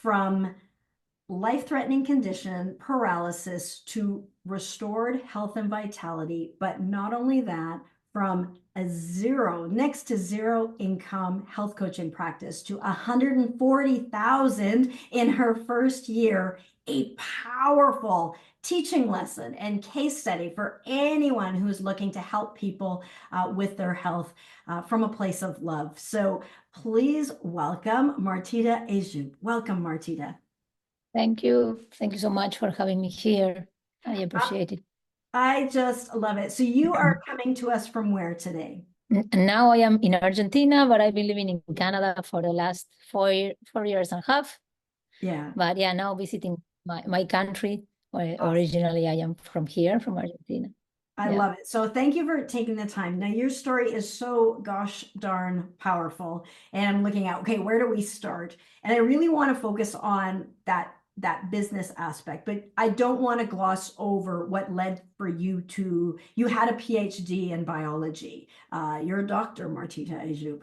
from life-threatening condition, paralysis, to restored health and vitality. But not only that, from a next to zero income health coaching practice to 140,000 in her first year, a powerful teaching lesson and case study for anyone who's looking to help people with their health from a place of love. So please welcome Martita Ajoub. Welcome, Martita. Thank you. Thank you so much for having me here. I appreciate it. I just love it. So you are coming to us from where today? And now I am in Argentina, but I've been living in Canada for the last 4 years and a half. Yeah. But yeah, now visiting my country. Originally, I am from here, from Argentina. I love it. So thank you for taking the time. Now, your story is so gosh darn powerful. And I'm looking at, okay, where do we start? And I really want to focus on that business aspect, but I don't want to gloss over what led for you to, you had a PhD in biology. You're a doctor, Martita Ajoub.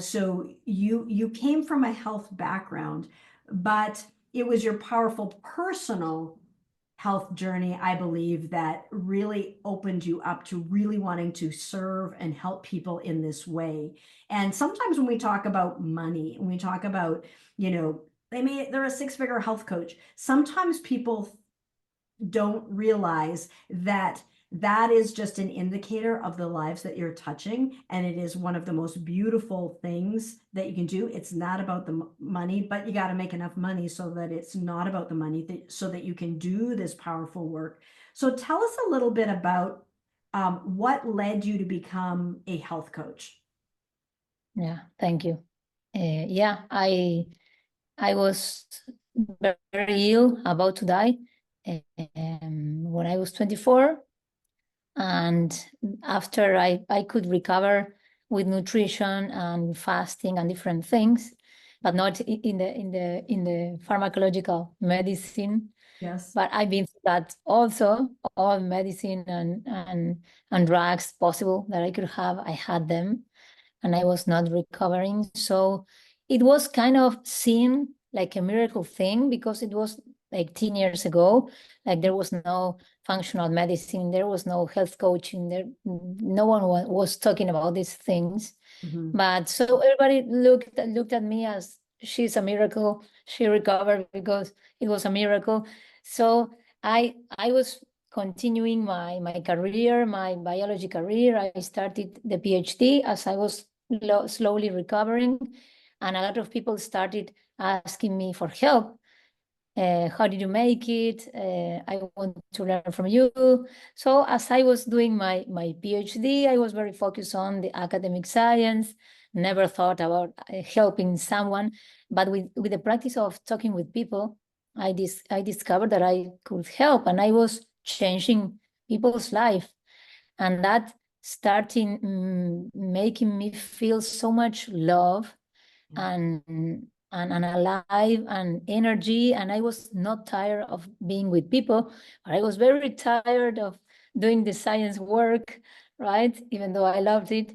So you came from a health background, but it was your powerful personal health journey, I believe, that really opened you up to really wanting to serve and help people in this way. And sometimes when we talk about money, when we talk about, they're a six-figure health coach, sometimes people don't realize that that is just an indicator of the lives that you're touching. And it is one of the most beautiful things that you can do. It's not about the money, but you got to make enough money so that it's not about the money, so that you can do this powerful work. So tell us a little bit about what led you to become a health coach. Yeah, thank you. Yeah, I was very ill, about to die, when I was 24. And after I could recover with nutrition and fasting and different things, but not in the pharmacological medicine. Yes. But I've been through that also, all medicine and drugs possible that I could have. I had them, and I was not recovering. So it was kind of seen like a miracle thing, because it was like 10 years ago. Like there was no functional medicine, there was no health coaching, no one was talking about these things. Mm-hmm. But so everybody looked at me as, she's a miracle, she recovered because it was a miracle. So I was continuing my career, my biology career. I started the PhD as I was slowly recovering, and a lot of people started asking me for help. How did you make it? I want to learn from you. So as I was doing my PhD, I was very focused on the academic science, never thought about helping someone. But with the practice of talking with people, I discovered that I could help, and I was changing people's life. And that starting making me feel so much love and alive and energy. And I was not tired of being with people, but I was very tired of doing the science work, right? Even though I loved it.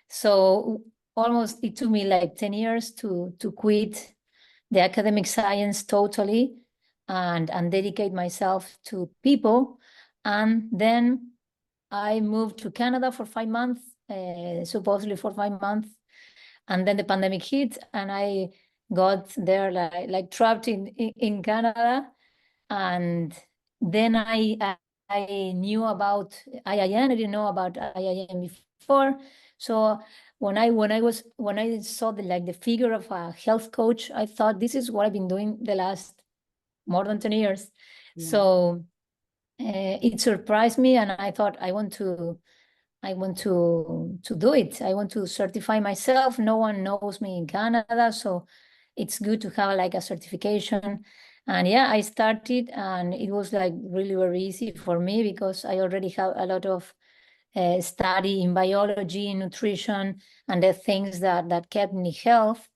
So almost it took me like 10 years to quit the academic science totally and dedicate myself to people. And then I moved to Canada for 5 months, supposedly for 5 months. And then the pandemic hit, and I got there like trapped in Canada. And then I knew about IIN. I didn't know about IIN before. So when I saw the figure of a health coach, I thought, this is what I've been doing the last more than 10 years. Yeah. So it surprised me, and I thought, I want to do it. I want to certify myself. No one knows me in Canada, so it's good to have like a certification. And yeah, I started, and it was like really very easy for me, because I already have a lot of study in biology, in nutrition, and the things that kept me health.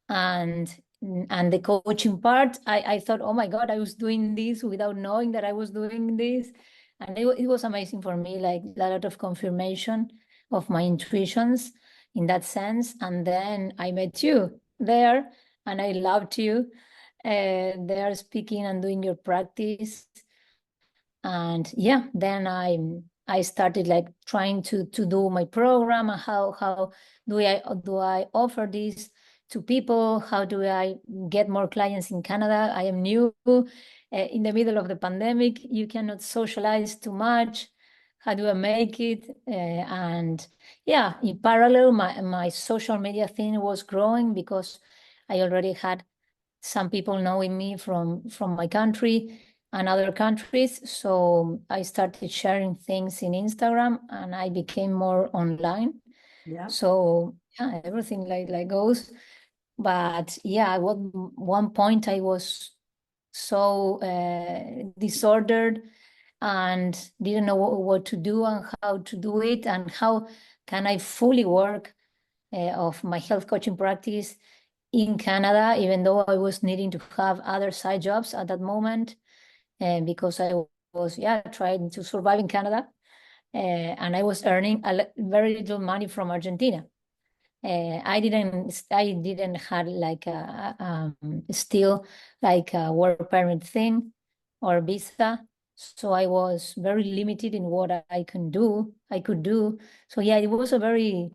And the coaching part, I thought, oh my God, I was doing this without knowing that I was doing this. And it was amazing for me, like a lot of confirmation of my intuitions in that sense. And then I met you there, and I loved you. they are speaking and doing your practice. And yeah, then I started like trying to do my program. How do I offer this to people? How do I get more clients in Canada? I am new in the middle of the pandemic. You cannot socialize too much. How do I make it? And yeah, in parallel, my social media thing was growing because I already had some people knowing me from my country and other countries. So I started sharing things in Instagram and I became more online. Yeah. So yeah, everything like goes. But yeah, at one point I was so disordered and didn't know what to do and how to do it and how can I fully work of my health coaching practice in Canada, even though I was needing to have other side jobs at that moment, because I was, yeah, trying to survive in Canada. And I was earning very little money from Argentina. I didn't had like still like a work permit thing or visa. So I was very limited in what I could do. So yeah, it was a very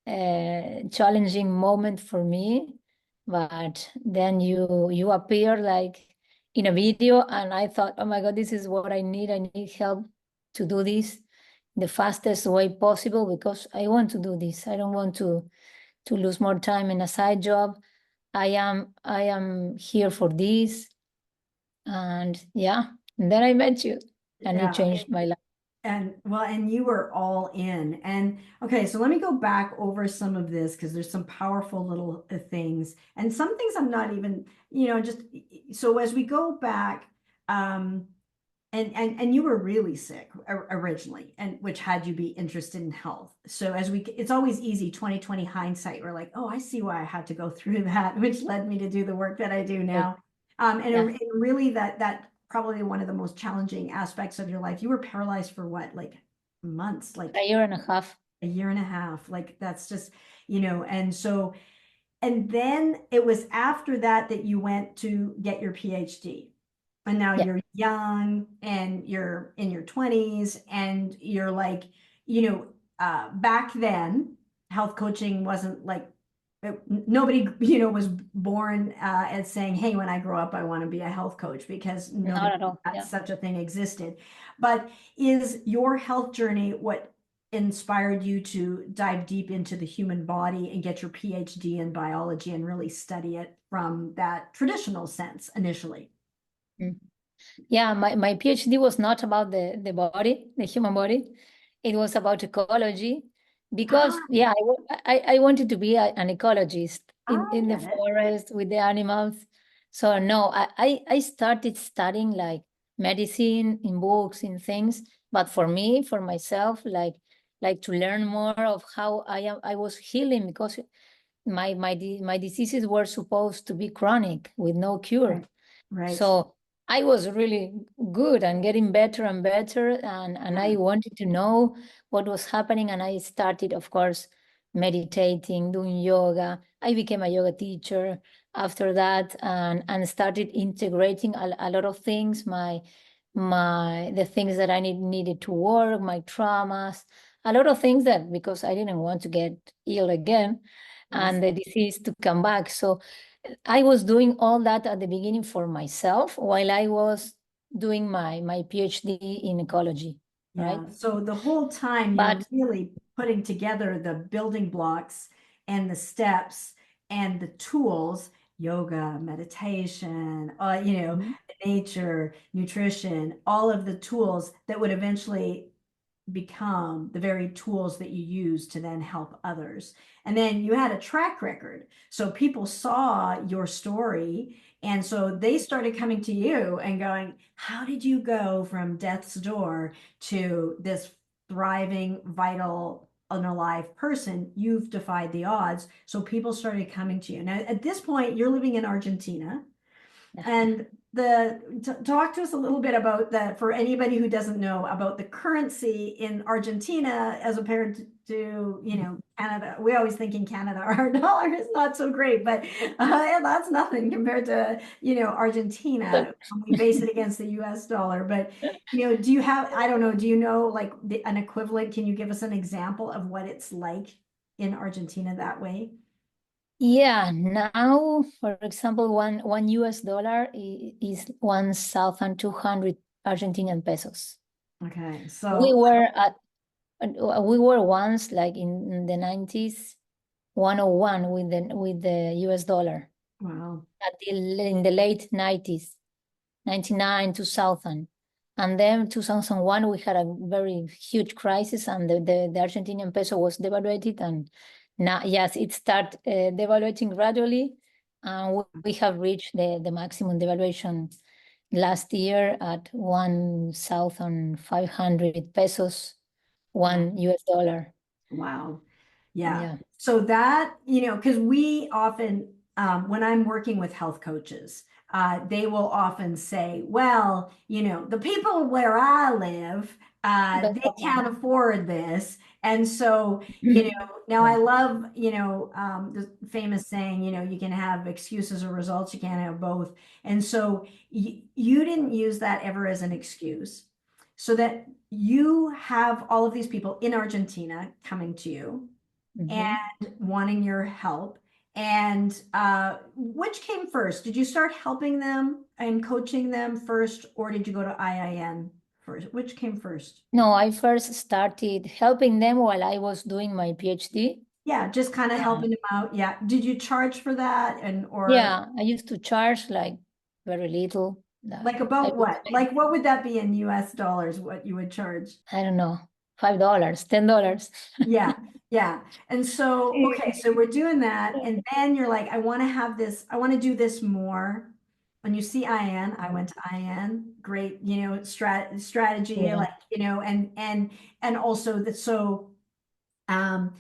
challenging moment for me. But then you appear like in a video, and I thought, oh my God, this is what I need. I need help to do this the fastest way possible because I want to do this. I don't want to lose more time in a side job. I am here for this. And yeah, and then I met you and it Yeah. changed my life. And well, and you were all in. And okay, so let me go back over some of this because there's some powerful little things and some things I'm not even, just so as we go back, um, and you were really sick originally, and which had you be interested in health. So it's always easy, 2020 hindsight. We're like, oh, I see why I had to go through that, which led me to do the work that I do Right. now. Yeah, And really that probably one of the most challenging aspects of your life. You were paralyzed for what, like months, like a year and a half. a year and a half. Like that's just, and so, and then it was after that that you went to get your PhD. And now Yeah, you're young and you're in your 20s and you're like, back then, health coaching wasn't like nobody, was born as saying, hey, when I grow up, I want to be a health coach because nobody not at all. that Yeah. such a thing existed. But is your health journey what inspired you to dive deep into the human body and get your PhD in biology and really study it from that traditional sense initially? Mm. Yeah, my PhD was not about the body, the human body. It was about ecology because, Ah, yeah, I wanted to be an ecologist I in the get it. forest with the animals. So no, I started studying like medicine in books, in things. But for me, for myself, like to learn more of how I was healing because my diseases were supposed to be chronic with no cure. Right. Right. So I was really good and getting better and better. And I Yeah. wanted to know what was happening. And I started, of course, meditating, doing yoga. I became a yoga teacher after that and started integrating a lot of things, the things that I needed to work, my traumas, a lot of things that because I didn't want to get ill again Yes. and the disease to come back. So I was doing all that at the beginning for myself while I was doing my PhD in ecology, right? Yeah. So the whole time you're But really putting together the building blocks and the steps and the tools, yoga, meditation, Mhm. nature, nutrition, all of the tools that would eventually become the very tools that you use to then help others. And then you had a track record. So people saw your story. And so they started coming to you and going, how did you go from death's door to this thriving, vital, unalive person? You've defied the odds. So people started coming to you. Now, at this point, you're living in Argentina. Yeah. And talk to us a little bit about that for anybody who doesn't know about the currency in Argentina as compared to, Canada. We always think in Canada our dollar is not so great, but that's nothing compared to, So, Argentina. We base it against the US dollar. But, do you have, I don't know, do you know like an equivalent? Can you give us an example of what it's like in Argentina that way? yeah, now, for example, one US dollar is 1,200 Argentinian pesos. Okay, We so were at we were once like in the 90s, 101 with the US dollar wow. in the late 90s. 99, 2000. And then 2001, we had a very huge crisis and the Argentinian peso was devaluated. And now, yes, it started devaluating gradually. And we have reached the maximum devaluation last year at 1,500 pesos, Wow. one US dollar. Wow. Yeah. Yeah. So that, because we often, when I'm working with health coaches, they will often say, well, the people where I live, But, they can't afford this. And so, now I love, the famous saying, you can have excuses or results, you can't have both. And so you didn't use that ever as an excuse. So that you have all of these people in Argentina coming to you and Mhm. wanting your help. And which came first? Did you start helping them and coaching them first, or did you go to IIN first? Which came first? No, I first started helping them while I was doing my PhD. Yeah, just kind of helping them out. Yeah. Did you charge for that? And or Yeah, I used to charge like very little. like I about would, what? Like what would that be in US dollars, what you would charge? I don't know, $5, $10. Yeah, yeah. And so, okay, so we're doing that. And then you're like, I want to have this, I want to do this more. When you see IN, I went to IN, great, strategy, Yeah, like, and also that, so, um,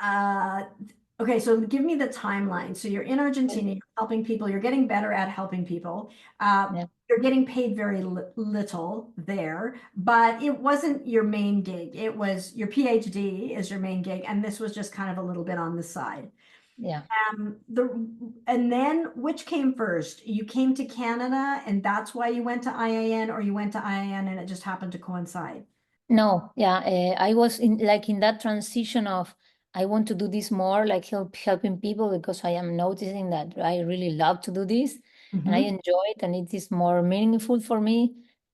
uh, okay, so give me the timeline. So you're in Argentina, you're helping people, you're getting better at helping people. yeah, You're getting paid very little there, but it wasn't your main gig. It was your PhD is your main gig, and this was just kind of a little bit on the side. yeah. The and then which came first? You came to Canada, and that's why you went to IIN, or you went to IIN and it just happened to coincide. No, yeah, I was in that transition of I want to do this more, like helping people because I am noticing that I really love to do this and I Hmm. enjoy it, and it is more meaningful for me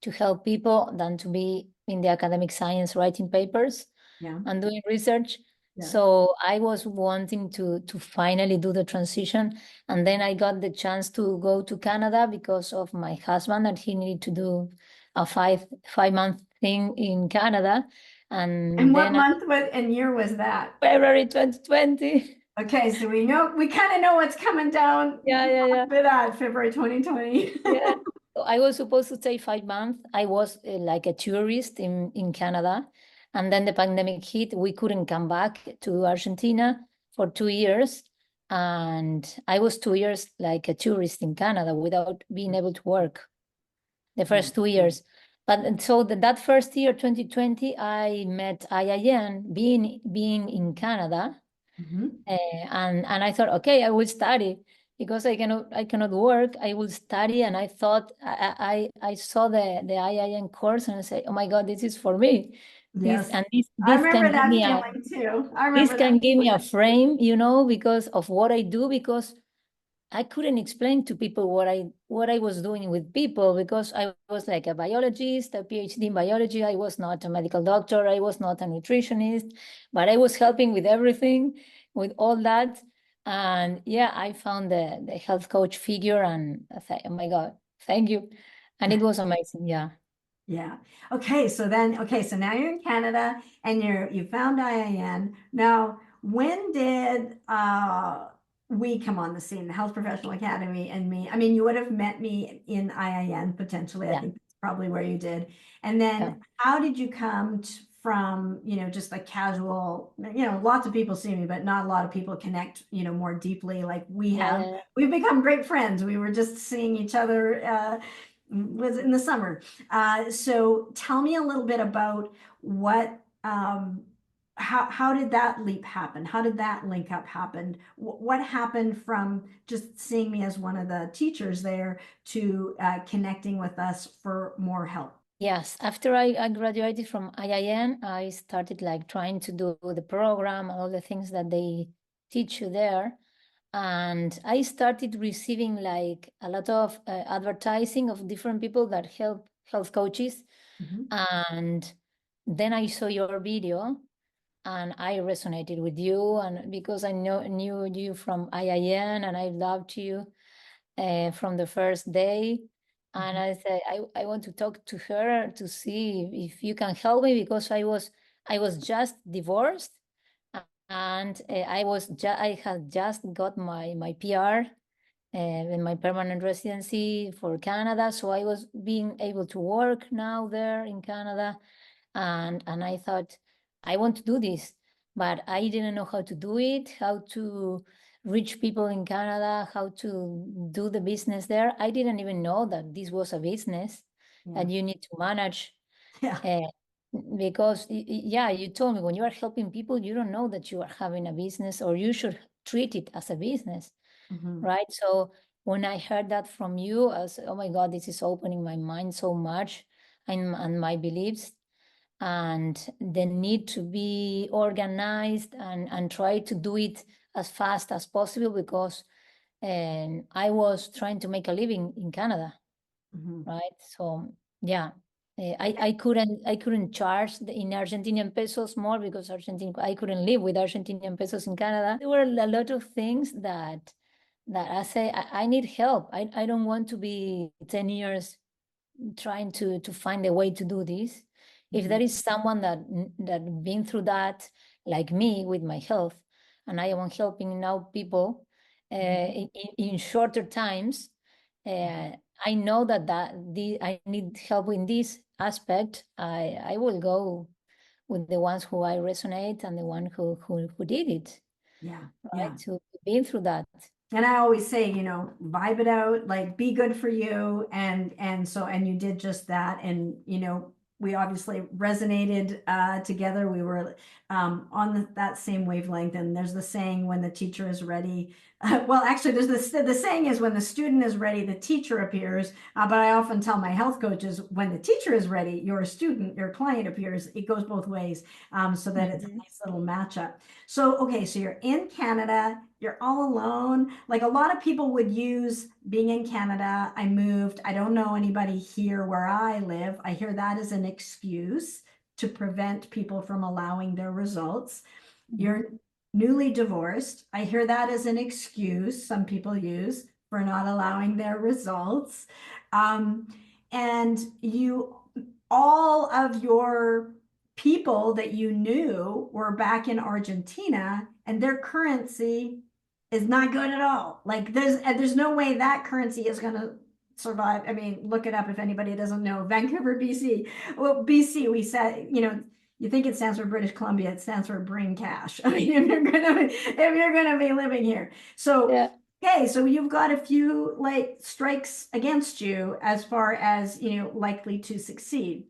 to help people than to be in the academic science writing papers Yeah. and doing research. Yeah. So I was wanting to finally do the transition, and then I got the chance to go to Canada because of my husband that he needed to do a five month thing in Canada, And and what then month and year was that? February 2020. Okay, so we kind of know what's coming down Yeah, yeah, yeah. for that February 2020. Yeah. So I was supposed to stay 5 months. I was like a tourist in Canada. And then the pandemic hit. We couldn't come back to Argentina for 2 years. And I was 2 years like a tourist in Canada without being able to work the Yeah. first 2 years. But and so that first year, 2020, I met IIN being in Canada. Mhm. And I thought, okay, I will study because I cannot work. I will study, and I thought I saw the IIN course, and I say, oh my God, this is for me. This Yes. and this I this remember can give that me a feeling too. I this remember that can give me a feeling. frame, because of what I do, because I couldn't explain to people what I was doing with people because I was like a biologist, a PhD in biology. I was not a medical doctor. I was not a nutritionist, but I was helping with everything, with all that. And yeah, I found the health coach figure, and I thought, oh my God, thank you. And it was amazing. Yeah. Yeah. Okay, so now you're in Canada and you found IIN. Now, when did we come on the scene, the Health Professional Academy and me? I mean, you would have met me in IIN potentially. I Yeah. think that's probably where you did. And Yeah. then how did you come from, just a casual, lots of people see me, but not a lot of people connect, more deeply like we Yeah, have. yeah, yeah. We've become great friends. We were just seeing each other, was in the summer. So tell me a little bit about what, how did that leap happen? How did that link up happen? What happened from just seeing me as one of the teachers there to connecting with us for more help? Yes, after I graduated from IIN, I started like trying to do the program and all the things that they teach you there. And I started receiving like a lot of advertising of different people that help health coaches. Mhm. And then I saw your video and I resonated with you, and because I knew you from IIN and I loved you from the first day. And Mhm. I said, I want to talk to her to see if you can help me, because I was just divorced, and I had just got my PR in my permanent residency for Canada. So I was being able to work now there in Canada. And I thought, I want to do this, but I didn't know how to do it, how to reach people in Canada, how to do the business there. I didn't even know that this was a business Yeah. that you need to manage. Yeah. uh, because yeah, you told me when you are helping people, you don't know that you are having a business, or you should treat it as a business, Mhm. right? So when I heard that from you, I was, oh my God, this is opening my mind so much, and my beliefs, and the need to be organized and try to do it as fast as possible, because I was trying to make a living in Canada, Mhm. right? So yeah, I couldn't charge in Argentinian pesos more, because I couldn't live with Argentinian pesos in Canada. There were a lot of things that I say I need help. I don't want to be 10 years trying to find a way to do this. If Mhm. there is someone that been through that, like me with my health, and I am helping now people Mhm. in shorter times, Mhm. uh, I know I need help in this aspect. I will go with the ones who I resonate, and the one who did it, Yeah. right? Yeah. To been through that. And I always say, vibe it out, like be good for you. And you did just that. And, we obviously resonated together. We were on that same wavelength. And there's the saying, when the teacher is ready. Well, actually, there's the saying is, when the student is ready, the teacher appears. But I often tell my health coaches, when the teacher is ready, your student, your client appears. It goes both ways, so that it's a Mhm. nice little matchup. So, okay, so you're in Canada, you're all alone. Like, a lot of people would use being in Canada. I moved. I don't know anybody here where I live. I hear that as an excuse to prevent people from allowing their results. Mhm. You're newly divorced. I hear that as an excuse some people use for not allowing their results. Um, and all of your people that you knew were back in Argentina, and their currency is not good at all. Like, there's no way that currency is going to survive. I mean, look it up if anybody doesn't know. Vancouver, BC. Well, BC, we said, you think it stands for British Columbia, it stands for bring cash. I mean, if you're gonna be living here. So, Yeah. okay, so you've got a few like strikes against you as far as, likely to succeed.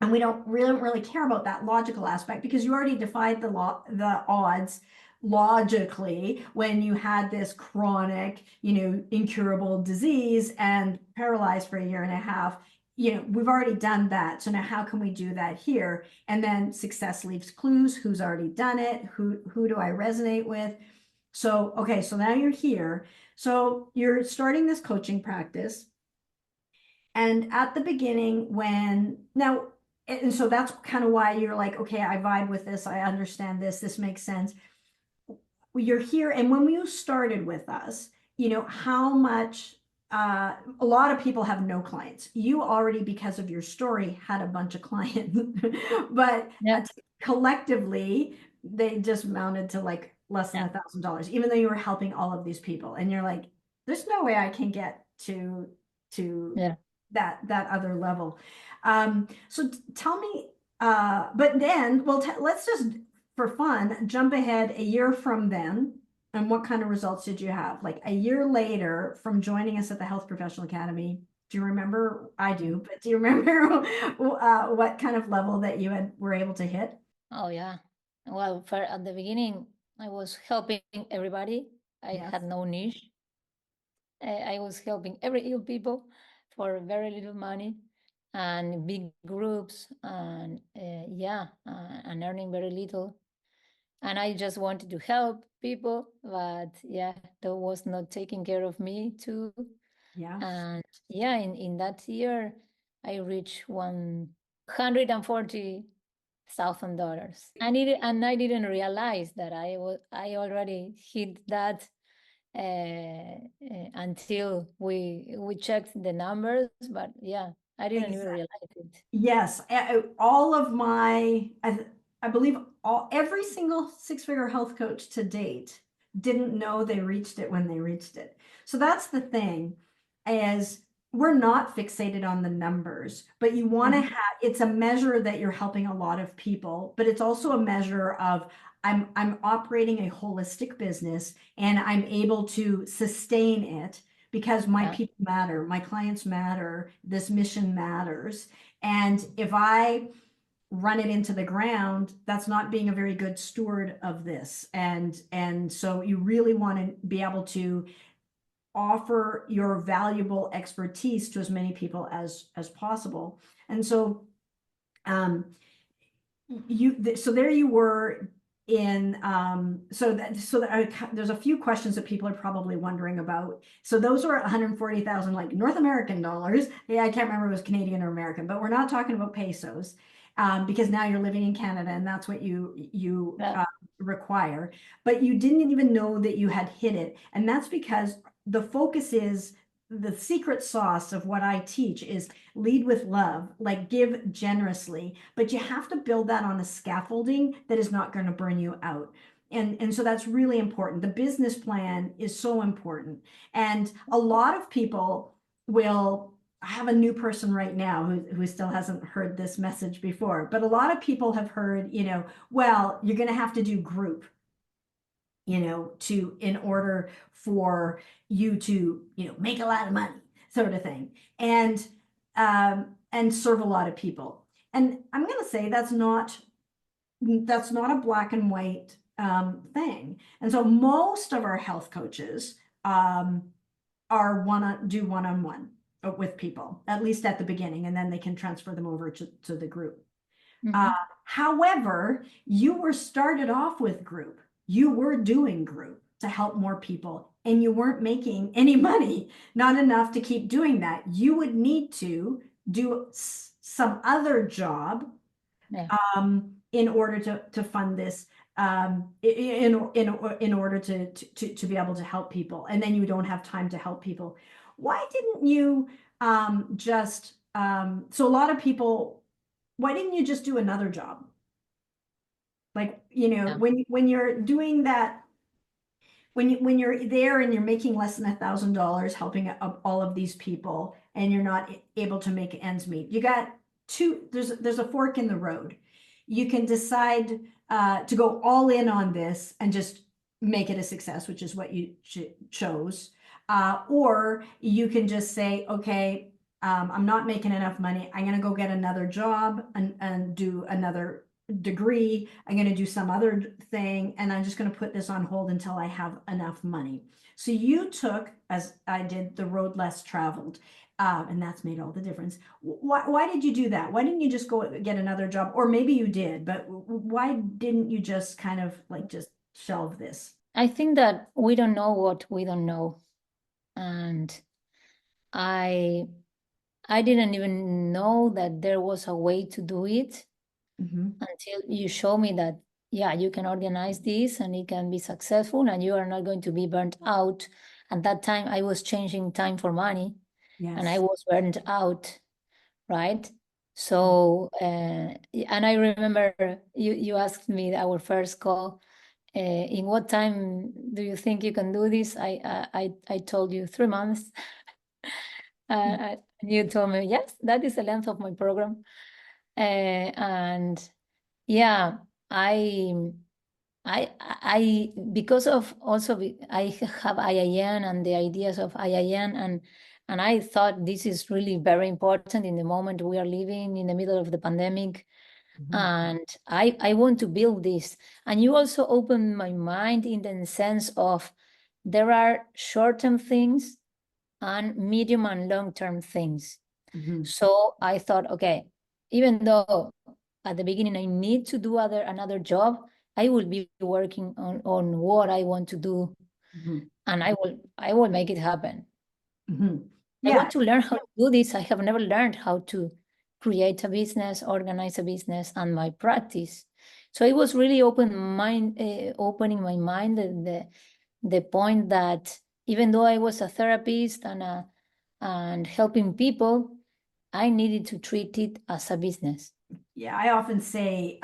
And we don't really care about that logical aspect, because you already defied the odds logically when you had this chronic, incurable disease and paralyzed for a year and a half. We've already done that. So now how can we do that here? And then success leaves clues. Who's already done it? Who do I resonate with? So, okay, so now you're here. So you're starting this coaching practice. And at the beginning, and so that's kind of why you're like, okay, I vibe with this, I understand this makes sense. You're here, and when you started with us, how much, a lot of people have no clients. You already, because of your story, had a bunch of clients, but Yeah. collectively, they just mounted to like less than Yeah. $1,000, even though you were helping all of these people. And you're like, there's no way I can get to Yeah. that other level. So tell me, But then, well, let's just, for fun, jump ahead a year from then. And what kind of results did you have? Like a year later from joining us at the Health Professional Academy, do you remember? I do, but do you remember what kind of level that you were able to hit? Oh yeah. Well, at the beginning, I was helping everybody. I Yes. had no niche. I was helping every ill people for very little money and big groups and yeah, and earning very little. And I just wanted to help people, but yeah, that was not taking care of me too. Yes. And yeah, in that year, I reached $140,000, and I didn't realize that I already hit that until we checked the numbers. But yeah, I didn't even Exactly. realize it. Yes, all of I believe every single six-figure health coach to date didn't know they reached it when they reached it. So that's the thing, is we're not fixated on the numbers, but you want to Mhm. have, it's a measure that you're helping a lot of people, but it's also a measure of I'm operating a holistic business and I'm able to sustain it because my Yeah, people matter, my clients matter, this mission matters. And if I run it into the ground, that's not being a very good steward of this. And so you really want to be able to offer your valuable expertise to as many people as possible. And so um, so there you were in there's a few questions that people are probably wondering about. So those were 140,000 like North American dollars. Yeah, I can't remember if it was Canadian or American, but we're not talking about pesos, because now you're living in Canada and that's what you yeah, require. But you didn't even know that you had hit it, and that's because the focus is the secret sauce of what I teach is lead with love, like give generously, but you have to build that on a scaffolding that is not going to burn you out. And so that's really important. The business plan is so important. And a lot of people will I have a new person right now who still hasn't heard this message before, but a lot of people have heard, well, you're going to have to do group, to in order for you to, make a lot of money, sort of thing. And serve a lot of people. And I'm going to say that's not a black and white thing. And so most of our health coaches are do one-on-one with people, at least at the beginning, and then they can transfer them over to the group. Uh, mhm, However, you were started off with group. You were doing group to help more people, and you weren't making any money, not enough to keep doing that. You would need to do some other job yeah, in order to fund this, in order to be able to help people, and then you don't have time to help people. Why didn't you just so a lot of people, why didn't you just do another job? Like, yeah, when you're doing that, when you're there and you're making less than $1,000 helping all of these people and you're not able to make ends meet, you got there's a fork in the road. You can decide to go all in on this and just make it a success, which is what you chose, or you can just say, okay, I'm not making enough money, I'm going to go get another job and do another degree, I'm going to do some other thing, and I'm just going to put this on hold until I have enough money. So you took, as I did, the road less traveled, and that's made all the difference. Why did you do that? Why didn't you just go get another job? Or maybe you did, but why didn't you just kind of like just shelve this? I think that we don't know what we don't know, and I I didn't even know that there was a way to do it Mhm. until you show me that, yeah, you can organize this and it can be successful and you are not going to be burnt out. At that time, I was changing time for money and I Yes. was burnt out, right? Yeah. So, and I remember you asked me our first call, in what time do you think you can do this? I told you 3 months. Mm. And you told me, yes, that is the length of my program. And yeah, I because of also I have IIN and the ideas of IIN, and I thought this is really very important in the moment we are living in the middle of the pandemic, and I want to build this. And you also opened my mind in the sense of there are short-term things and medium and long-term things. So I thought, okay, even though at the beginning I need to do another job, I will be working on what I want to do, and I will make it happen. I Yeah. want to learn how to do this. I have never learned how to create a business, organize a business, and my practice. So it was really opening my mind, the point that even though I was a therapist and helping people, I needed to treat it as a business. Yeah, I often say,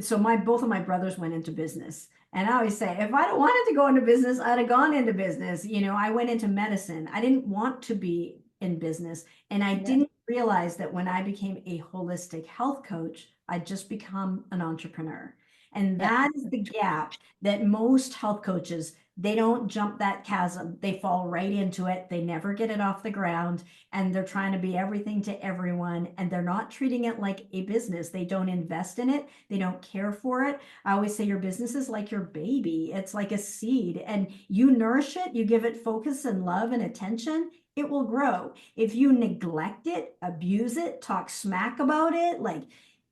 so my both of my brothers went into business. And I always say, if I'd wanted to go into business, I'd have gone into business. You know, I went into medicine. I didn't want to be in business. And I Yeah, didn't realize that when I became a holistic health coach, I'd just become an entrepreneur. And yeah, that is the gap that most health coaches, they don't jump that chasm. They fall right into it. They never get it off the ground, and they're trying to be everything to everyone, and they're not treating it like a business. They don't invest in it. They don't care for it. I always say your business is like your baby. It's like a seed, and you nourish it, you give it focus and love and attention, it will grow. If you neglect it, abuse it, talk smack about it, like,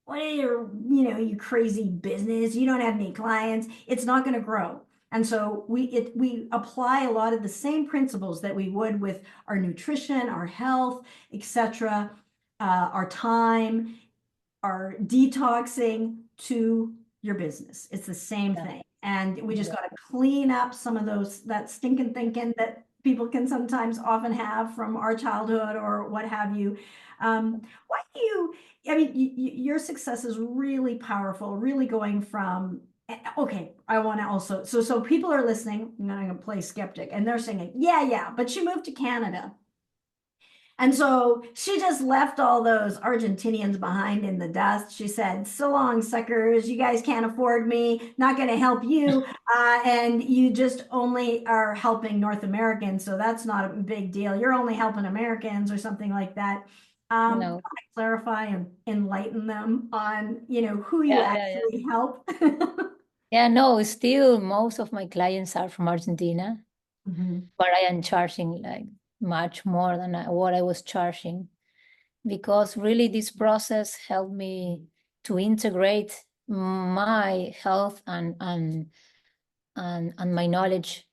what are your, you crazy business, you don't have any clients, it's not going to grow. And so we apply a lot of the same principles that we would with our nutrition, our health, etc., our time, our detoxing to your business. It's the same yeah, thing. And we just yeah. got to clean up some of that stinking thinking that people can sometimes often have from our childhood or what have you. Why do you, I mean, your success is really powerful, really going from, okay, I want to also, so people are listening, I'm going to play skeptic, and they're saying, yeah, but she moved to Canada. And so she just left all those Argentinians behind in the dust. She said, so long, suckers. You guys can't afford me. Not going to help you. And you just only are helping North Americans. So that's not a big deal. You're only helping Americans or something like that. No, Clarify and enlighten them on, who you yeah, yeah, yeah. actually help. Yeah, no, still most of my clients are from Argentina, Mhm. but I am charging like much more than what I was charging, because really this process helped me to integrate my health and my knowledge,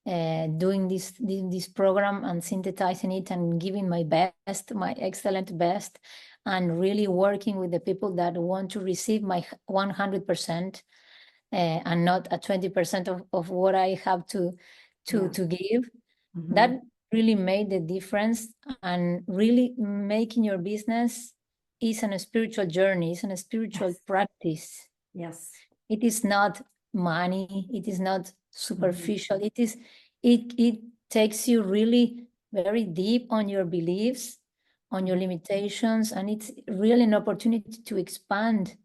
doing this program and synthesizing it and giving my best, my excellent best, and really working with the people that want to receive my 100%, and not a 20% of what I have Yeah. to give. Mhm. That really made the difference, and really making your business is a spiritual journey, is a spiritual Yes. practice. Yes. It is not money, it is not Mhm. superficial. It takes you really very deep on your beliefs, on your limitations, and it's really an opportunity to expand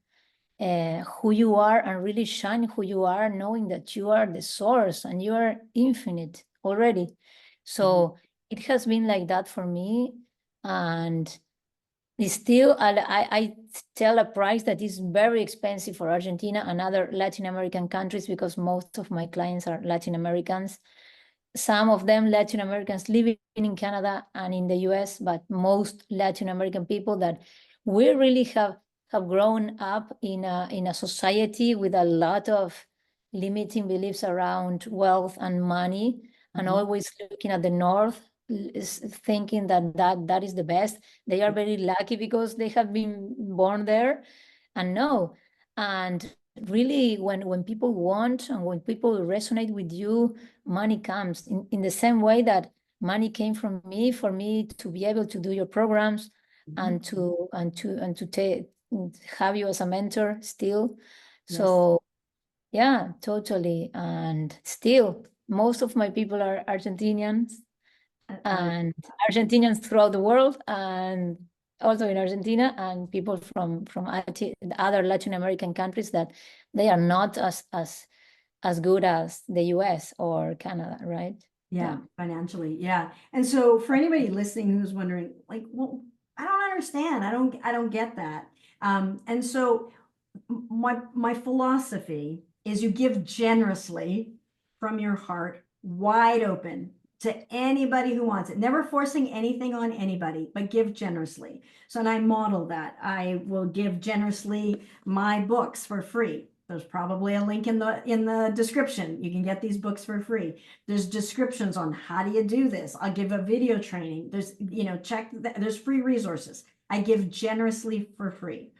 who you are and really shine who you are, knowing that you are the source and you are infinite already. Mhm. So it has been like that for me, and still, I tell a price that is very expensive for Argentina and other Latin American countries, because most of my clients are Latin Americans. Some of them Latin Americans living in Canada and in the US, but most Latin American people that we really have grown up in a society with a lot of limiting beliefs around wealth and money, and Mhm. always looking at the North, thinking that is the best. They are very lucky because they have been born there, and no. And really, when people want and when people resonate with you, money comes in the same way that money came from me, for me to be able to do your programs Mhm. and to have you as a mentor still. Yes. So yeah, totally. And still, most of my people are Argentinians, I like and Argentinians throughout the world. And also in Argentina, and people from other Latin American countries that they are not as good as the US or Canada, right? Yeah, financially. Yeah. And so for anybody listening who's wondering, like, well, I don't understand. I don't get that. And so my philosophy is you give generously from your heart, wide open to anybody who wants it, never forcing anything on anybody, but give generously. So, and I model that. I will give generously my books for free. There's probably a link in the description. You can get these books for free. There's descriptions on how do you do this. I'll give a video training. There's, check that. There's free resources. I give generously for free.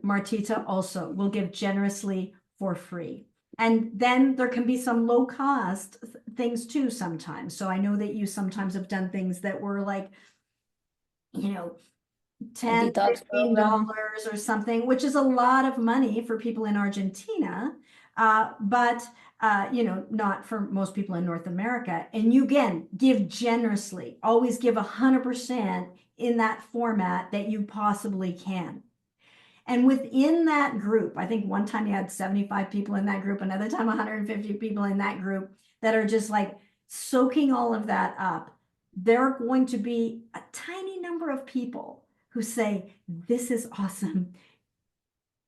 Martita also will give generously for free. And then there can be some low cost things too sometimes. So I know that you sometimes have done things that were like, you know, $10, Detox program. $15 or something, which is a lot of money for people in Argentina, but not for most people in North America. And you again give generously, always give 100% in that format that you possibly can. And within that group, I think one time you had 75 people in that group, another time 150 people in that group that are just like soaking all of that up. There are going to be a tiny number of people who say, this is awesome.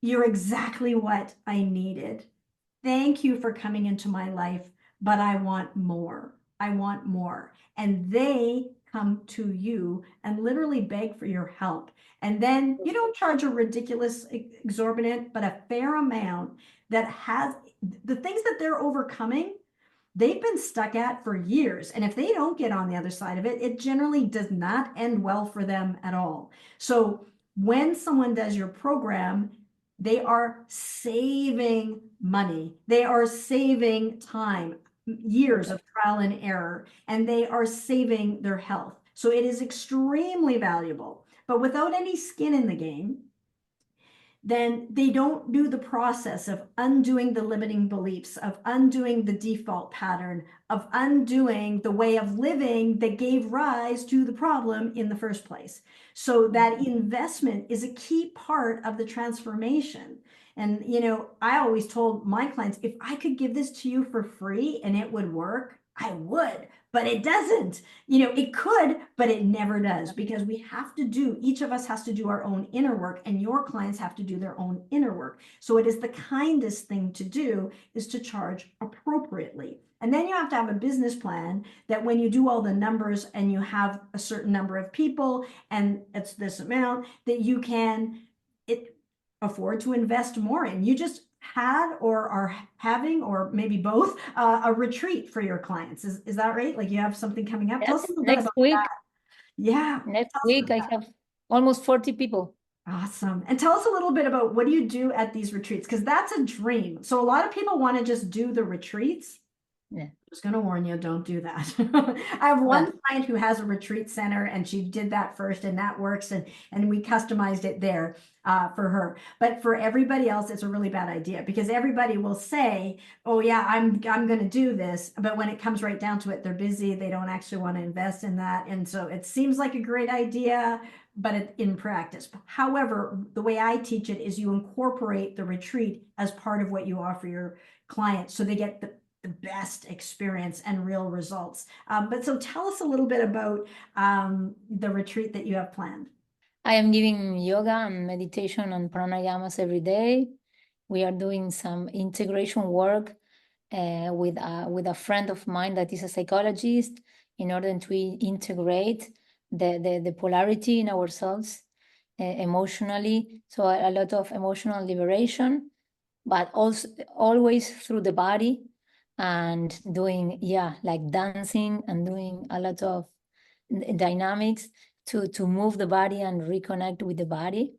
You're exactly what I needed. Thank you for coming into my life, but I want more. I want more. And they come to you and literally beg for your help. And then you don't charge a ridiculous, exorbitant, but a fair amount that has the things that they're overcoming, they've been stuck at for years. And if they don't get on the other side of it, it generally does not end well for them at all. So when someone does your program, they are saving money. They are saving time, years of trial and error, and they are saving their health. So it is extremely valuable. But without any skin in the game, then they don't do the process of undoing the limiting beliefs, of undoing the default pattern, of undoing the way of living that gave rise to the problem in the first place. So that investment is a key part of the transformation. And, I always told my clients, if I could give this to you for free and it would work, I would, but it doesn't. It could, but it never does, because each of us has to do our own inner work, and your clients have to do their own inner work. So it is the kindest thing to do is to charge appropriately. And then you have to have a business plan that when you do all the numbers and you have a certain number of people and it's this amount, that you can afford to invest more in. You just had or are having, or maybe both, a retreat for your clients. Is that right? Like you have something coming up? Tell us Yes, a little bit next about week. that. Yeah. Next Tell us week about I that. have almost 40 people. Awesome. And tell us a little bit about what do you do at these retreats? Because that's a dream. So a lot of people want to just do the retreats. Yeah. Just going to warn you, don't do that. I have Yeah. one client who has a retreat center, and she did that first, and that works, and we customized it there for her. But for everybody else, it's a really bad idea, because everybody will say, "Oh yeah, I'm going to do this," but when it comes right down to it, they're busy. They don't actually want to invest in that, and so it seems like a great idea, but in practice. However, the way I teach it is you incorporate the retreat as part of what you offer your clients, so they get the best experience and real results. But so tell us a little bit about the retreat that you have planned. I am giving yoga and meditation and pranayamas every day. We are doing some integration work with a friend of mine that is a psychologist, in order to integrate the polarity in ourselves emotionally. So a lot of emotional liberation, but also always through the body, and doing, like dancing and doing a lot of dynamics to move the body and reconnect with the body.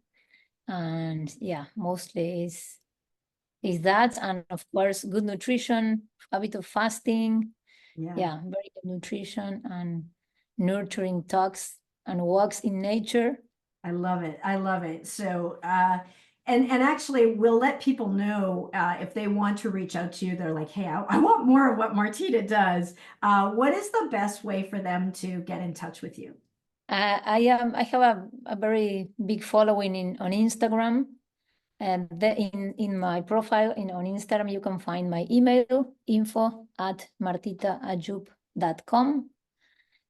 And mostly is that, and of course good nutrition, habit of fasting, very good nutrition, and nurturing talks and walks in nature. I love it. I love it. So, and actually, we'll let people know if they want to reach out to you. They're like, "Hey, I want more of what Martita does." What is the best way for them to get in touch with you? I have a very big following on Instagram. And in my profile on Instagram, you can find my email, info@martitaayub.com.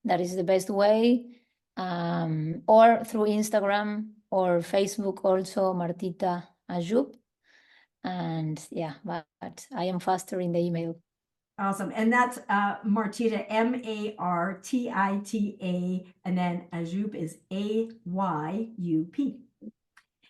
That is the best way. Or through Instagram or Facebook also, Martita Ayub. And yeah, but I am faster in the email. Awesome. And that's Martita, Martita, and then Ajup is Ayup.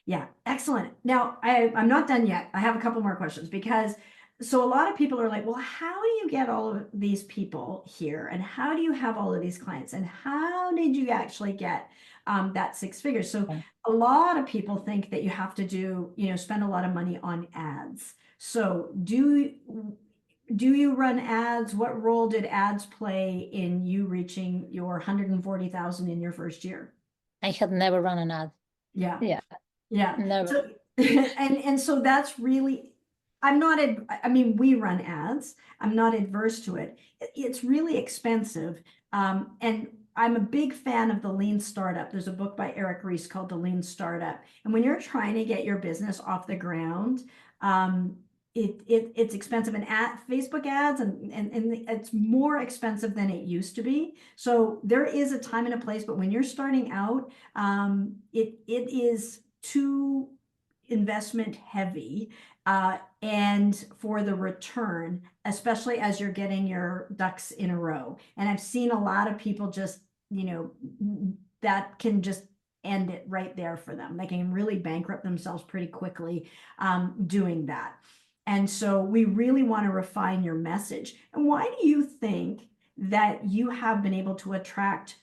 Yeah, excellent. Now, I'm not done yet. I have a couple more questions because so a lot of people are like, well, how do you get all of these people here? And how do you have all of these clients? And how did you actually get that six figures? So Yeah. a lot of people think that you have to do, spend a lot of money on ads. So do you run ads? What role did ads play in you reaching your 140,000 in your first year? I had never run an ad. Yeah. Yeah, Yeah. never. So and so that's really I'm not I mean we run ads. I'm not adverse to it. It's really expensive. And I'm a big fan of the Lean Startup. There's a book by Eric Ries called The Lean Startup. And when you're trying to get your business off the ground, it's expensive and Facebook ads and it's more expensive than it used to be. So there is a time and a place, but when you're starting out, it is too investment heavy and for the return, especially as you're getting your ducks in a row. And I've seen a lot of people just, that can just end it right there for them. They can really bankrupt themselves pretty quickly doing that. And so we really want to refine your message. And why do you think that you have been able to attract,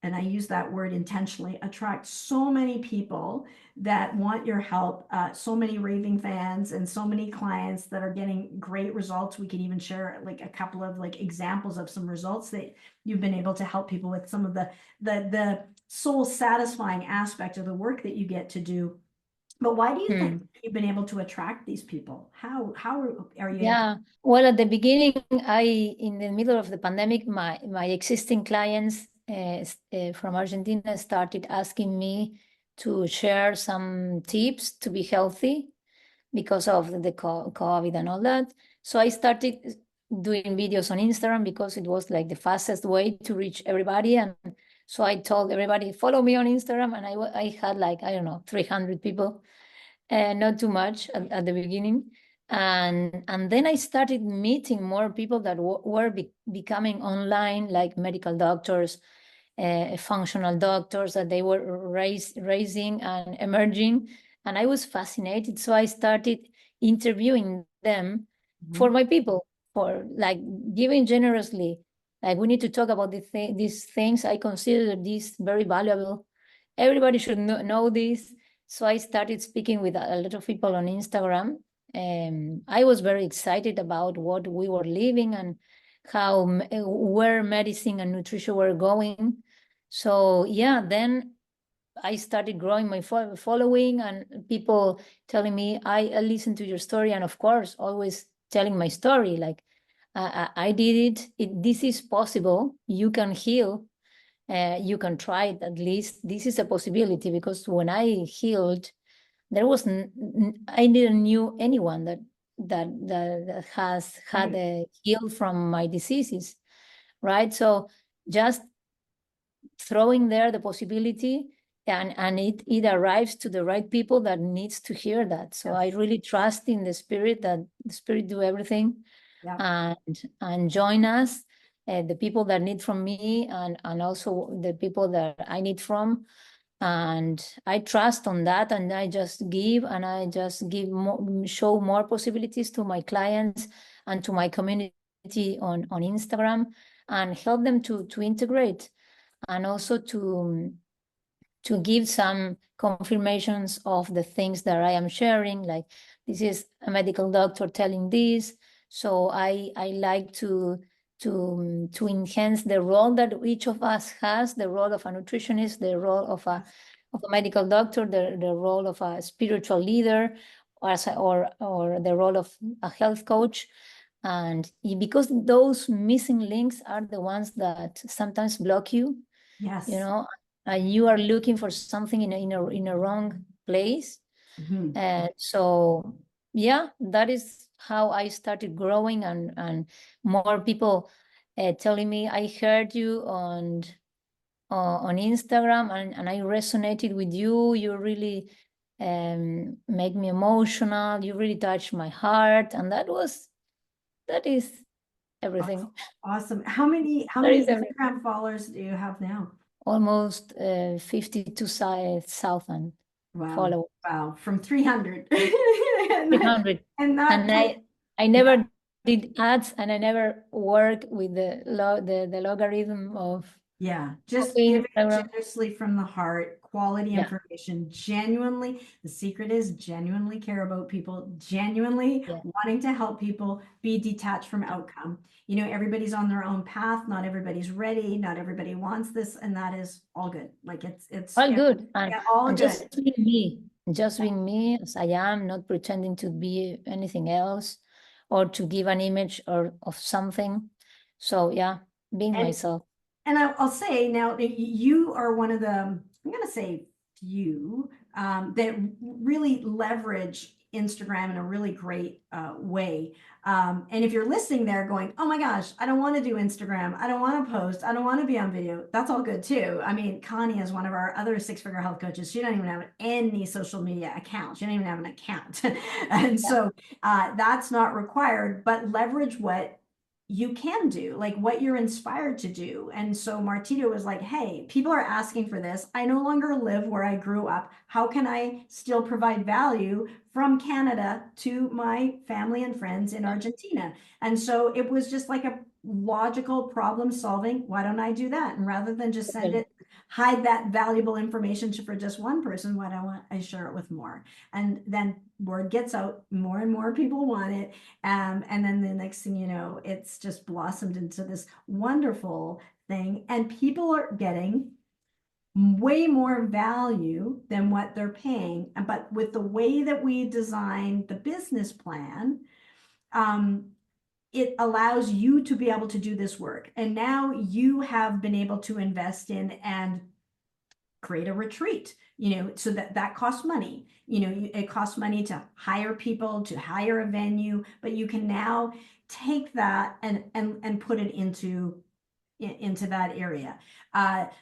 and I use that word intentionally, attract so many people that want your help, so many raving fans and so many clients that are getting great results? We can even share like a couple of like examples of some results that you've been able to help people with, some of the soul satisfying aspect of the work that you get to do. But why do you think you've been able to attract these people? How are you able? Yeah. Well, at the beginning, in the middle of the pandemic, my existing clients from Argentina started asking me to share some tips to be healthy because of the COVID and all that. So I started doing videos on Instagram because it was like the fastest way to reach everybody. And so I told everybody, follow me on Instagram. And I had like, I don't know, 300 people, not too much at the beginning. And then I started meeting more people that were becoming online, like medical doctors, functional doctors that they were raising and emerging. And I was fascinated. So I started interviewing them for my people, for like giving generously. Like we need to talk about these things. I consider this very valuable. Everybody should know this. So I started speaking with a lot of people on Instagram. I was very excited about what we were living and how where medicine and nutrition were going. So yeah, then I started growing my following and people telling me, I listened to your story, and of course, always telling my story. Like I did it. This is possible. You can heal. You can try it at least. This is a possibility, because when I healed, there was I didn't knew anyone that has had a healed from my diseases, right? So just throwing there the possibility, and it arrives to the right people that needs to hear that. So I really trust in the spirit, that the spirit do everything. Yeah. And join us, the people that need from me, and also the people that I need from. And I trust on that, and I just give, and I just give more, show more possibilities to my clients and to my community on Instagram, and help them to integrate, and also to give some confirmations of the things that I am sharing. Like, this is a medical doctor telling this. So I like to enhance the role that each of us has, the role of a nutritionist, the role of a medical doctor, the role of a spiritual leader, or the role of a health coach. And because those missing links are the ones that sometimes block you, Yes. you know. and you are looking for something in a wrong place. Mhm. So yeah, that is how I started growing, and more people telling me, I heard you on Instagram, and I resonated with you. You really make me emotional. You really touched my heart, and that is everything. Awesome. How That many is everything. Instagram followers do you have now? Almost 52,000 Wow. followers. Wow. From 300. And that, 300. and that And took, I yeah. never did ads, and I never work with the logarithm Yeah, of just give it Instagram. generously from the heart, quality Yeah, information, genuinely. The secret is genuinely care about people, genuinely yeah, wanting to help people, be detached from outcome. You know, everybody's on their own path, not everybody's ready, not everybody wants this, and that is all good. Like all good. yeah, all And good. just being me as I am, not pretending to be anything else or to give an image or of something. So yeah, being And myself. And I'll say now that you are one of the, I'm going to say few, that really leverage Instagram in a really great way. And if you're listening there going, oh my gosh, I don't want to do Instagram. I don't want to post. I don't want to be on video. That's all good too. I mean, Connie is one of our other six-figure health coaches. She doesn't even have any social media account. She doesn't even have an account. And Yeah, so that's not required, but leverage what you can do, like what you're inspired to do. And so Martito was like, hey, people are asking for this. I no longer live where I grew up. How can I still provide value from Canada to my family and friends in Argentina? And so it was just like a logical problem solving. Why don't I do that? And rather than just send totally. it, hide that valuable information for just one person, why don't I share it with more? And then word gets out, more and more people want it. And then the next thing you know, it's just blossomed into this wonderful thing. And people are getting way more value than what they're paying. But with the way that we design the business plan, um, it allows you to be able to do this work. And now you have been able to invest in and create a retreat, you know, so that costs money. You know, it costs money to hire people, to hire a venue, but you can now take that and put it into that area.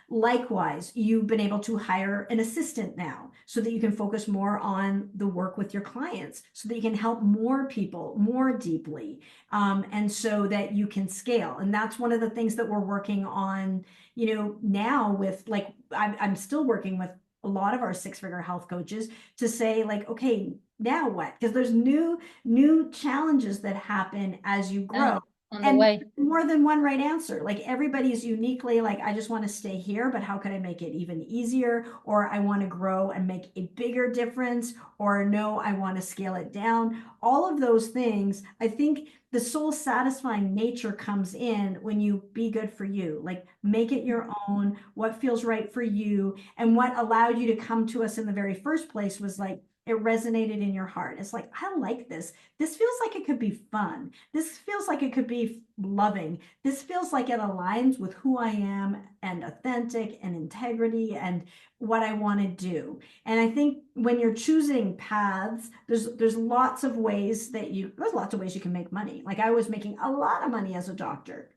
Likewise, you've been able to hire an assistant now so that you can focus more on the work with your clients, so that you can help more people more deeply, and so that you can scale. And that's one of the things that we're working on, you know, now with like, I'm still working with a lot of our six-figure health coaches to say like, okay, now what? Because there's new challenges that happen as you Yeah, grow. on the And way. more than one right answer. Like everybody's uniquely like, I just want to stay here, but how can I make it even easier? Or I want to grow and make a bigger difference. Or no, I want to scale it down. All of those things, I think the soul satisfying nature comes in when you be good for you, like make it your own, what feels right for you. And what allowed you to come to us in the very first place was like, it resonated in your heart. It's like, I like this. This feels like it could be fun. This feels like it could be loving. This feels like it aligns with who I am and authentic and integrity and what I want to do. And I think when you're choosing paths, there's lots of ways there's lots of ways you can make money. Like I was making a lot of money as a doctor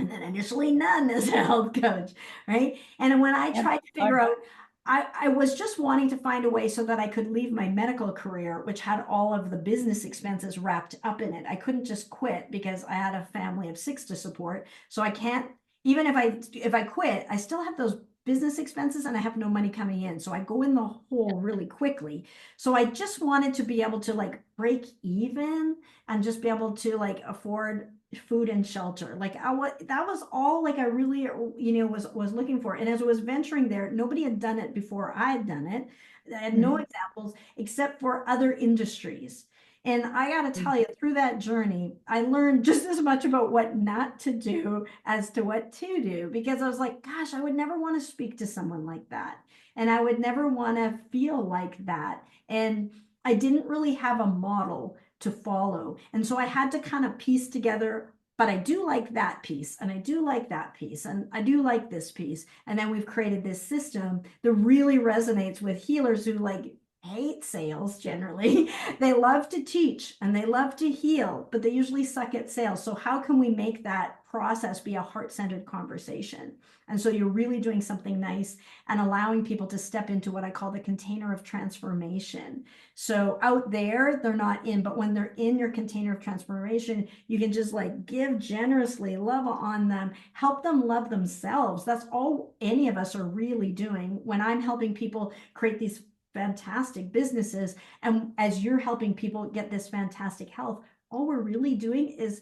and then initially none as a health coach, right? And when I Yeah, tried to figure hard. out, I was just wanting to find a way so that I could leave my medical career, which had all of the business expenses wrapped up in it. I couldn't just quit because I had a family of six to support. So I can't, even if I quit, I still have those business expenses and I have no money coming in. So I go in the hole really quickly. So I just wanted to be able to like break even and just be able to like afford food and shelter. Like that was all like I really, you know, was looking for. And as I was venturing there, nobody had done it before I had done it. I had no Mhm. examples except for other industries. And I got to Mm. tell you, through that journey, I learned just as much about what not to do as to what to do, because I was like, gosh, I would never want to speak to someone like that. And I would never want to feel like that. And I didn't really have a model to follow. And so I had to kind of piece together but I do like that piece, and I do like that piece, and I do like this piece. And then we've created this system that really resonates with healers who like hate sales generally. They love to teach and they love to heal, but they usually suck at sales. So how can we make that process be a heart-centered conversation? And so you're really doing something nice and allowing people to step into what I call the container of transformation. So out there, they're not in, but when they're in your container of transformation, you can just like give generously, love on them, help them love themselves. That's all any of us are really doing. When I'm helping people create these fantastic businesses, and as you're helping people get this fantastic health, all we're really doing is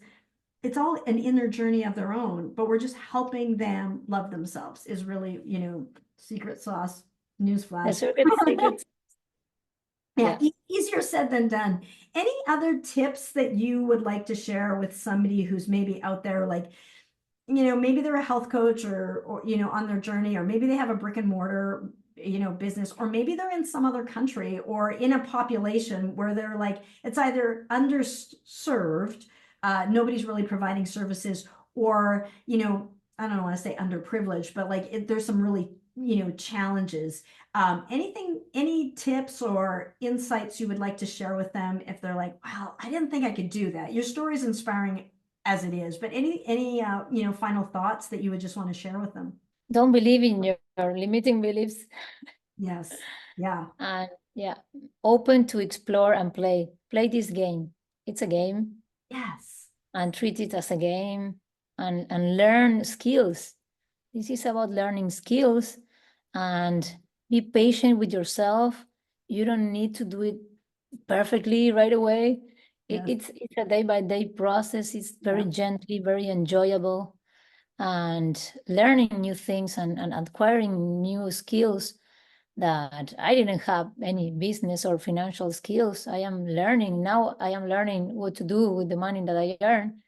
it's all an inner journey of their own, but we're just helping them love themselves is really, secret sauce, The newsflash. secret. Yeah, Yes. easier said than done. Any other tips that you would like to share with somebody who's maybe out there, like, maybe they're a health coach or, on their journey, or maybe they have a brick and mortar, business, or maybe they're in some other country or in a population where they're like, it's either underserved, nobody's really providing services, or, I don't want to say underprivileged, but like there's some really, challenges. Any tips or insights you would like to share with them if they're like, wow, I didn't think I could do that. Your story is inspiring as it is, but any final thoughts that you would just want to share with them? Don't believe in your limiting beliefs, Yes. Yeah. and yeah, open to explore and play. Play this game. It's a game, Yes. and treat it as a game, and learn skills. This is about learning skills, and be patient with yourself. You don't need to do it perfectly right away. Yes. It's a day by day process. It's very Yeah. gently, very enjoyable, and learning new things, and acquiring new skills that I didn't have any business or financial skills. I am learning now. I am learning what to do with the money that I earn.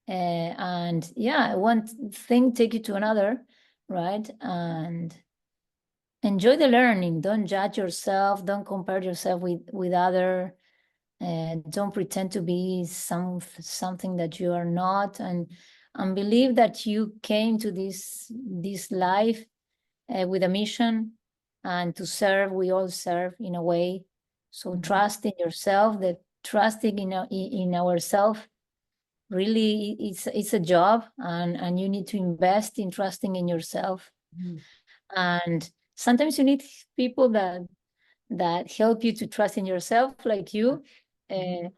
And yeah, one thing take you to another, right? And enjoy the learning. Don't judge yourself. Don't compare yourself with other. Don't pretend to be something that you are not. And believe that you came to this life with a mission and to serve. We all serve in a way. So Mhm. trust in yourself. That trusting in ourselves really it's a job, and you need to invest in trusting in yourself. Mhm. And sometimes you need people that help you to trust in yourself, like you. Mhm. uh,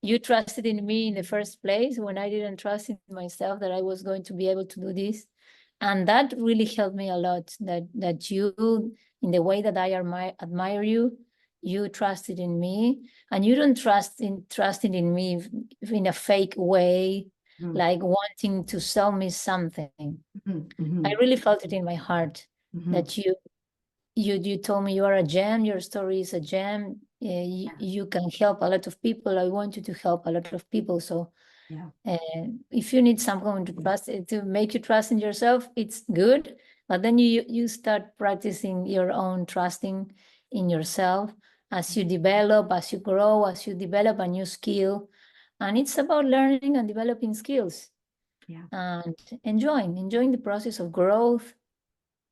you trusted in me in the first place when I didn't trust in myself that I was going to be able to do this. And that really helped me a lot, that you, in the way that I admire you, you trusted in me. And you don't trusting in me in a fake way, Mhm. like wanting to sell me something. Mhm. I Mhm. really felt it in my heart Mhm. that you told me you are a gem. Your story is a gem. Yeah. You can help a lot of people. I want you to help a lot of people. So Yeah. if you need someone to trust, to make you trust in yourself, it's good. But then you start practicing your own trusting in yourself as you develop, as you grow, as you develop a new skill. And it's about learning and developing skills, Yeah. and enjoying the process of growth,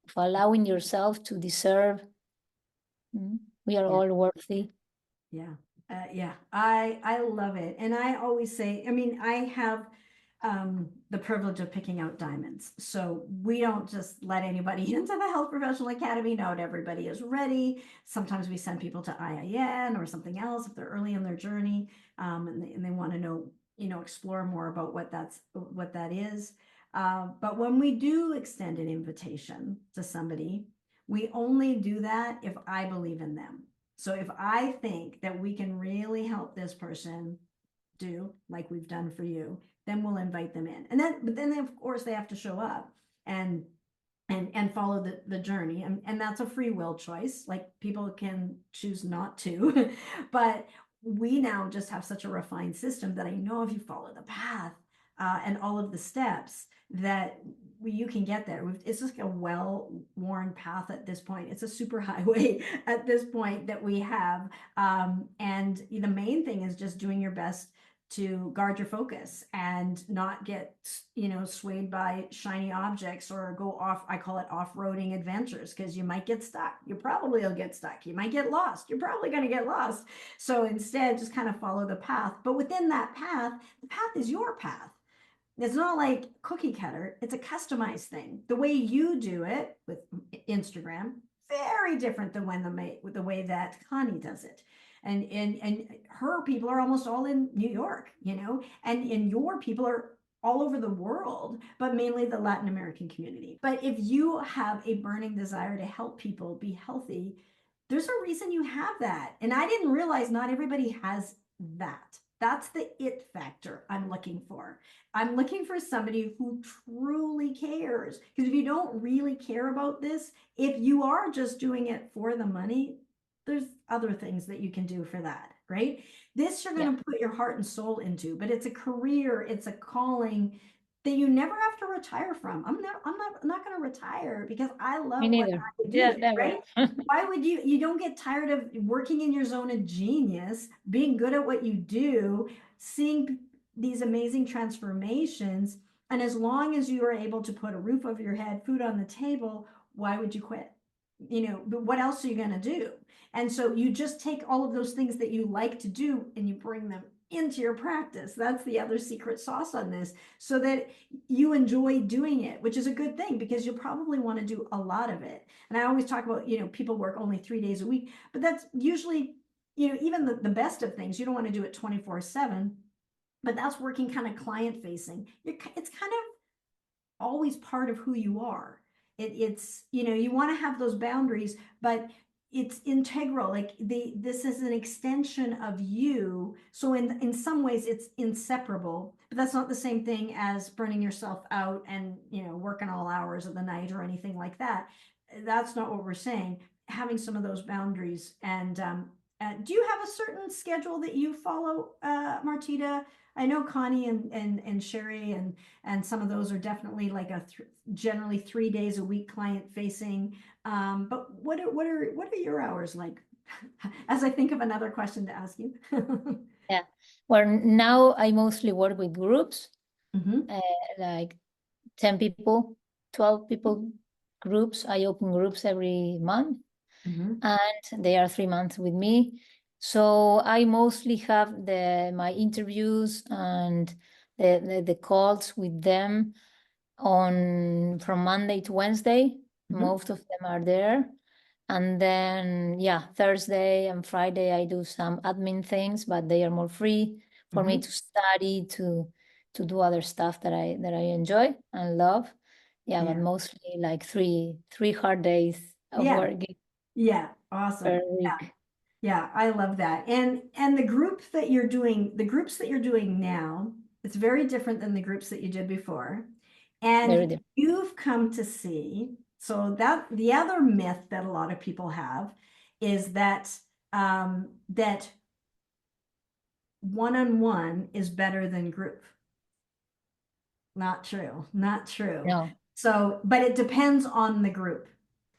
of allowing yourself to deserve. We are Yeah. all worthy. Yeah. Yeah. I love it. And I always say, I mean, I have the privilege of picking out diamonds. So we don't just let anybody into the Health Professional Academy. Not everybody is ready. Sometimes we send people to IIN or something else if they're early in their journey, and they want to know, explore more about what that is. But when we do extend an invitation to somebody, we only do that if I believe in them. So if I think that we can really help this person do like we've done for you, then we'll invite them in. But then of course they have to show up and follow the journey. And that's a free will choice. Like people can choose not to, but we now just have such a refined system that I know if you follow the path and all of the steps that you can get there. It's just a well-worn path at this point. It's a super highway at this point that we have. And the main thing is just doing your best to guard your focus and not get, swayed by shiny objects or go off, I call it off-roading adventures, because you might get stuck. You probably will get stuck. You might get lost. You're probably going to get lost. So instead, just kind of follow the path. But within that path, the path is your path. It's not like cookie cutter. It's a customized thing. The way you do it with Instagram, very different than the way that Connie does it. And her people are almost all in New York, and your people are all over the world, but mainly the Latin American community. But if you have a burning desire to help people be healthy, there's a reason you have that. And I didn't realize not everybody has that. That's the it factor I'm looking for. I'm looking for somebody who truly cares. Because if you don't really care about this, if you are just doing it for the money, there's other things that you can do for that, right? This you're going to put your heart and soul into, but it's a career, it's a calling that you never have to retire from. I'm not going to retire because I Me love what neither. I Yeah, do, never. right? Why would you don't get tired of working in your zone of genius, being good at what you do, seeing these amazing transformations, and as long as you are able to put a roof over your head, food on the table, why would you quit? But what else are you going to do? And so you just take all of those things that you like to do and you bring them into your practice. That's the other secret sauce on this, so that you enjoy doing it, which is a good thing because you'll probably want to do a lot of it. And I always talk about, people work only 3 days a week, but that's usually, even the best of things, you don't want to do it 24/7, but that's working kind of client facing. It's kind of always part of who you are. It's you want to have those boundaries, but it's integral. Like this is an extension of you. So in some ways it's inseparable, but that's not the same thing as burning yourself out and working all hours of the night or anything like that. That's not what we're saying. Having some of those boundaries. And do you have a certain schedule that you follow, Martita? I know Connie and Sherry and some of those are definitely like generally 3 days a week client facing. But what are your hours like? As I think of another question to ask you. Yeah. Well, now I mostly work with groups, Mhm, like 10 people, 12 people groups. I open groups every month, mhm, and they are 3 months with me. So I mostly have my interviews and the calls with them from Monday to Wednesday. mhm, Most of them are there. And then, yeah, Thursday and Friday, I do some admin things, but they are more free for me mhm. to study, to do other stuff that I enjoy and love. Yeah, but Yeah, mostly like three hard days of yeah, working yeah. per Awesome. week. Yeah, I love that. And the groups that you're doing now, it's very different than the groups that you did before. Very And different. you've come to see, so that the other myth that a lot of people have is that one-on-one is better than group. Not true, not true. No, So, but it depends on the group.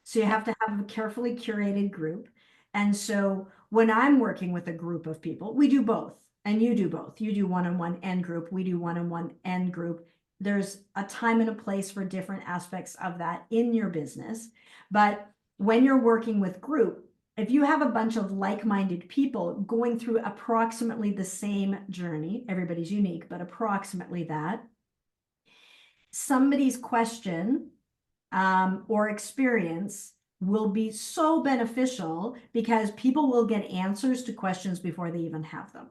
So you yeah, have to have a carefully curated group. And so when I'm working with a group of people, we do both. And you do both. You do one-on-one and group. We do one-on-one and group. There's a time and a place for different aspects of that in your business. But when you're working with group, if you have a bunch of like-minded people going through approximately the same journey, everybody's unique, but approximately that, somebody's question or experience will be so beneficial because people will get answers to questions before they even have them.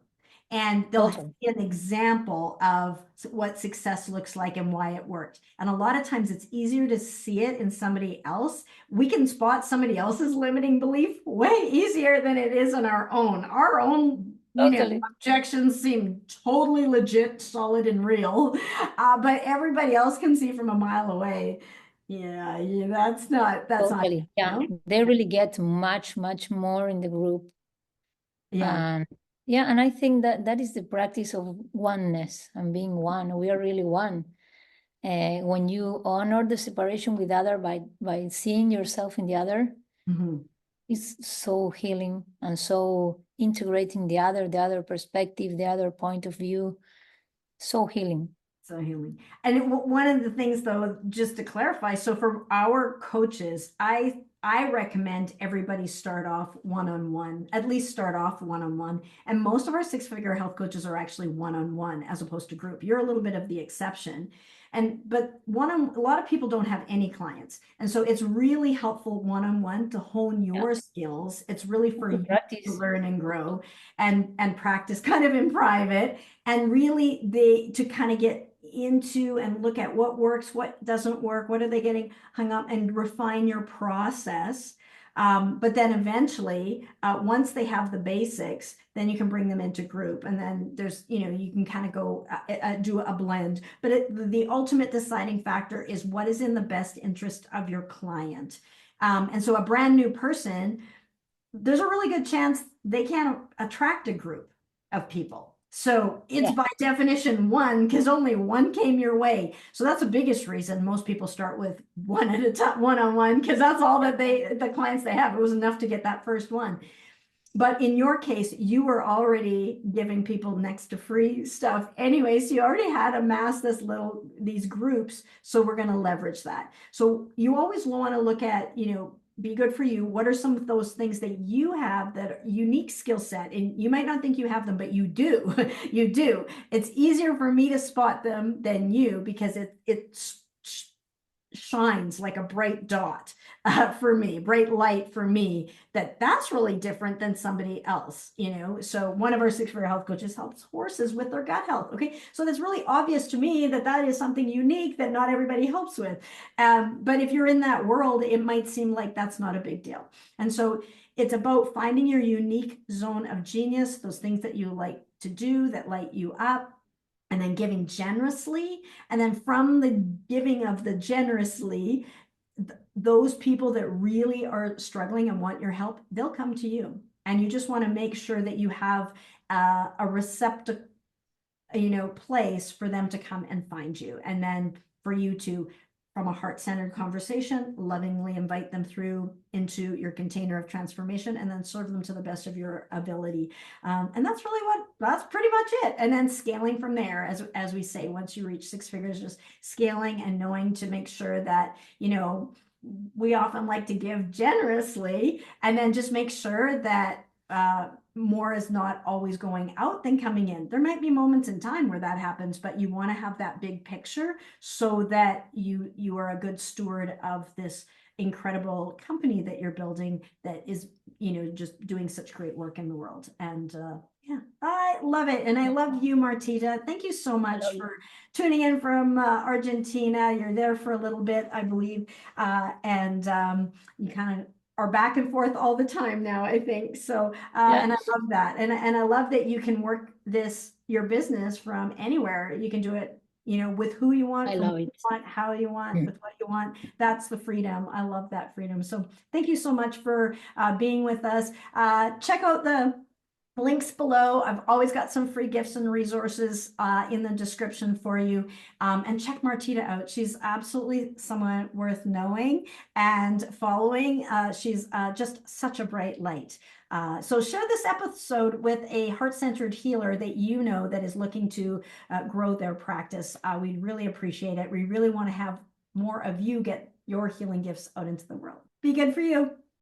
And they'll totally, see an example of what success looks like and why it worked. And a lot of times it's easier to see it in somebody else. We can spot somebody else's limiting belief way easier than it is in our own. Our own, totally, objections seem totally legit, solid, and real, but everybody else can see from a mile away. Yeah, yeah, that's not, totally. Yeah, you know? they really get much, much more in the group. Yeah. And yeah, and I think that is the practice of oneness and being one. We are really one. When you honor the separation with other by seeing yourself in the other, Mhm. it's so healing and so integrating the other perspective, the other point of view. So healing. So healing. And one of the things though, just to clarify, so for our coaches, I recommend everybody start off one-on-one, at least start off one-on-one. And most of our six-figure health coaches are actually one-on-one as opposed to group. You're a little bit of the exception. But a lot of people don't have any clients. And so it's really helpful one-on-one to hone your skills. It's really for you to learn and grow and practice kind of in private, and really to kind of get into and look at what works, what doesn't work, what are they getting hung up, and refine your process. But then eventually, once they have the basics, then you can bring them into group. And then there's, you can kind of go do a blend. But the ultimate deciding factor is what is in the best interest of your client. And so a brand new person, there's a really good chance they can't attract a group of people. So it's by definition one, because only one came your way. So that's the biggest reason most people start with one at a time, one-on-one, because that's all that the clients they have. It was enough to get that first one. But in your case, you were already giving people next to free stuff anyway. So you already had amassed these groups. So we're going to leverage that. So you always want to look at, be good for you. What are some of those things that you have that are unique skill set? And you might not think you have them, but you do. You do. It's easier for me to spot them than you, because it shines like a bright dot for me, bright light for me, that's really different than somebody else, So one of our six-figure health coaches helps horses with their gut health. Okay. So that's really obvious to me that is something unique that not everybody helps with. But if you're in that world, it might seem like that's not a big deal. And so it's about finding your unique zone of genius, those things that you like to do that light you up, and then giving generously. And then from the giving of the generously, those people that really are struggling and want your help, they'll come to you. And you just want to make sure that you have a receptive, place for them to come and find you. And then for you to, from a heart-centered conversation, lovingly invite them through into your container of transformation, and then serve them to the best of your ability. And that's pretty much it. And then scaling from there, as we say, once you reach six figures, just scaling and knowing to make sure that, we often like to give generously, and then just make sure that more is not always going out than coming in. There might be moments in time where that happens, but you want to have that big picture so that you are a good steward of this incredible company that you're building that is, just doing such great work in the world. And yeah, I love it. And I love you, Martita. Thank you so much for tuning in from Argentina. You're there for a little bit, I believe. And you kind of are back and forth all the time now, I think. So, and I love that. And I love that you can work your business from anywhere. You can do it, with who you want, how you want, with what you want. That's the freedom. I love that freedom. So thank you so much for being with us. Check out the links below. I've always got some free gifts and resources in the description for you. And check Martita out. She's absolutely someone worth knowing and following. She's just such a bright light. So share this episode with a heart-centered healer that that is looking to grow their practice. We'd really appreciate it. We really want to have more of you get your healing gifts out into the world. Be good for you.